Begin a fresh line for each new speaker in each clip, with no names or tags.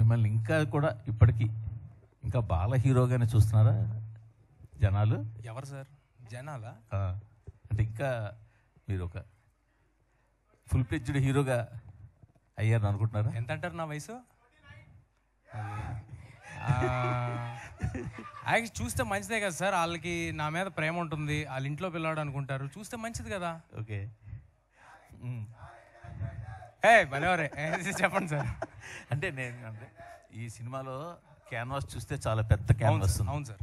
మిమ్మల్ని ఇంకా కూడా ఇప్పటికీ ఇంకా బాల హీరోగానే చూస్తున్నారా జనాలు?
ఎవరు సార్ జనాలా?
అంటే ఇంకా మీరు ఒక ఫుల్ ఫ్లెడ్జ్డ్ హీరోగా అయ్యారు అనుకుంటున్నారా?
ఎంత అంటారు నా వయసు? యాక్చువల్లీ చూస్తే మంచిదే కదా సార్, వాళ్ళకి నా మీద ప్రేమ ఉంటుంది, వాళ్ళ ఇంట్లో పిల్లవాడు అనుకుంటారు, చూస్తే మంచిది కదా.
ఓకే
భలేవరే చెప్పండి సార్.
అంటే ఈ సినిమాలో క్యాన్వాస్ చూస్తే చాలా పెద్ద క్యాన్వాస్.
అవును సార్.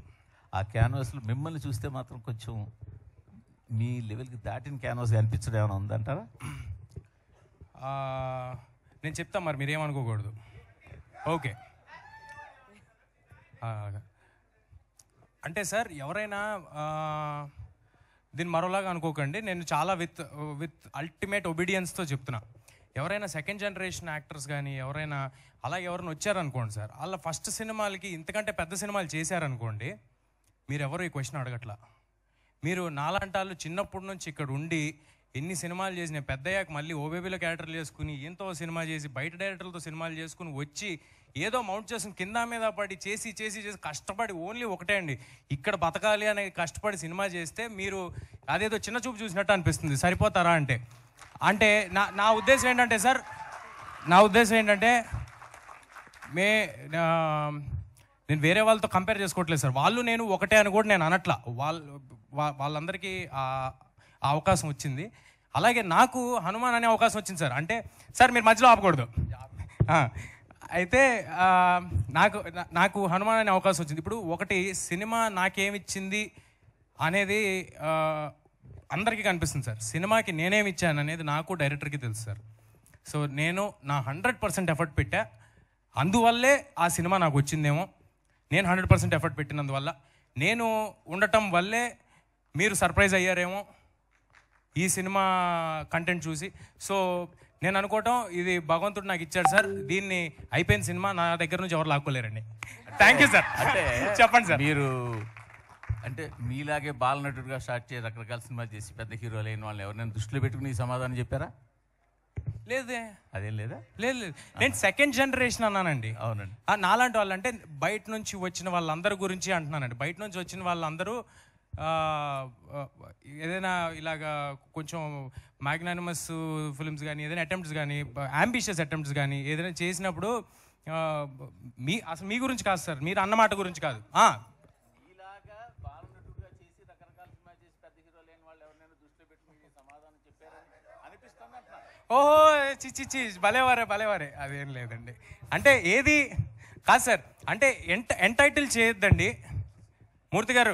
ఆ క్యాన్వాస్లో మిమ్మల్ని చూస్తే మాత్రం కొంచెం మీ లెవెల్కి దాటిన క్యాన్వాస్ అనిపించడం ఏమైనా ఉందంటారా?
నేను చెప్తాను, మరి మీరేమనుకోకూడదు. ఓకే, అంటే సార్ ఎవరైనా దీన్ని మరోలాగా అనుకోకండి, నేను చాలా విత్ అల్టిమేట్ ఒబీడియన్స్తో చెప్తున్నా. ఎవరైనా సెకండ్ జనరేషన్ యాక్టర్స్ కానీ ఎవరైనా అలాగే ఎవరైనా వచ్చారనుకోండి సార్, వాళ్ళ ఫస్ట్ సినిమాలకి ఇంతకంటే పెద్ద సినిమాలు చేశారనుకోండి, మీరు ఎవరు ఈ క్వశ్చన్ అడగట్లా. మీరు నాలాంటి వాళ్ళు చిన్నప్పటి నుంచి ఇక్కడ ఉండి ఎన్ని సినిమాలు చేసి, నేను పెద్దయ్యాక మళ్ళీ ఓబేబీలో క్యారెక్టర్లు చేసుకుని ఎంతో సినిమా చేసి బయట డైరెక్టర్లతో సినిమాలు చేసుకుని వచ్చి ఏదో మౌంట్ చేసుకుని కింద మీద పడి చేసి చేసి చేసి కష్టపడి ఓన్లీ ఒకటే అండి, ఇక్కడ బతకాలి అనే కష్టపడి సినిమా చేస్తే మీరు అదేదో చిన్న చూపు చూసినట్టు అనిపిస్తుంది. సరిపోతారా అంటే అంటే నా ఉద్దేశం ఏంటంటే సార్, నా ఉద్దేశం ఏంటంటే నేను వేరే వాళ్ళతో కంపేర్ చేసుకోవట్లేదు సార్. వాళ్ళు నేను ఒకటే అని కూడా నేను అనట్లా. వాళ్ళందరికీ ఆ అవకాశం వచ్చింది. అలాగే నాకు హనుమాన్ అనే అవకాశం వచ్చింది సార్. అంటే సార్ మీరు మధ్యలో ఆపకూడదు. అయితే నాకు హనుమాన్ అనే అవకాశం వచ్చింది. ఇప్పుడు ఒకటి సినిమా నాకేమిచ్చింది అనేది అందరికీ కనిపిస్తుంది సార్. సినిమాకి నేనేమి ఇచ్చాను అనేది నాకు డైరెక్టర్కి తెలుసు సార్. సో నేను నా 100% ఎఫర్ట్ పెట్టా, అందువల్లే ఆ సినిమా నాకు వచ్చిందేమో. నేను 100% ఎఫర్ట్ పెట్టినందువల్ల, నేను ఉండటం వల్లే మీరు సర్ప్రైజ్ అయ్యారేమో ఈ సినిమా కంటెంట్ చూసి. సో నేను అనుకోవటం ఇది భగవంతుడు నాకు ఇచ్చాడు సార్, దీన్ని అయిపోయిన సినిమా నా దగ్గర నుంచి ఎవరు లాక్కోలేరండి. Thank you sir.
అంటే
చెప్పండి సార్.
మీరు అంటే మీలాగే బాలనటుడిగా స్టార్ట్ చేసి రకరకాల సినిమాలు చేసి పెద్ద హీరోలు అయిన వాళ్ళని ఎవరైనా దృష్టిలో పెట్టుకుని ఈ సమాధానం చెప్పారా?
లేదే.
అదేం లేదా?
లేదు, నేను సెకండ్ జనరేషన్ అన్నానండి.
అవునండి.
నాలాంటి వాళ్ళు అంటే బయట నుంచి వచ్చిన వాళ్ళందరి గురించి అంటున్నానండి. బయట నుంచి వచ్చిన వాళ్ళందరూ ఏదైనా ఇలాగా కొంచెం మ్యాగ్నానిమస్ ఫిల్మ్స్ కానీ ఏదైనా అటెంప్ట్స్ కానీ అంబిషియస్ అటెంప్ట్స్ కానీ ఏదైనా చేసినప్పుడు అసలు మీ గురించి కాదు సార్, మీరు అన్నమాట గురించి కాదు. ఓహో చిచ్చి భలేవారే అదేం లేదండి. అంటే ఏది కాదు సార్, అంటే ఎంటైటిల్ చేయొద్దండి. మూర్తి గారు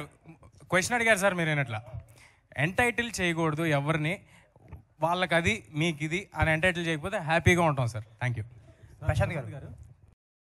క్వశ్చన్ అడిగారు సార్, మీరు ఏనట్లా ఎంటైటిల్ చేయకూడదు ఎవరిని. వాళ్ళకి అది మీకు ఇది అని ఎంటైటిల్ చేయకపోతే హ్యాపీగా ఉంటాం సార్. Thank you.
ప్రశాంత్ గారు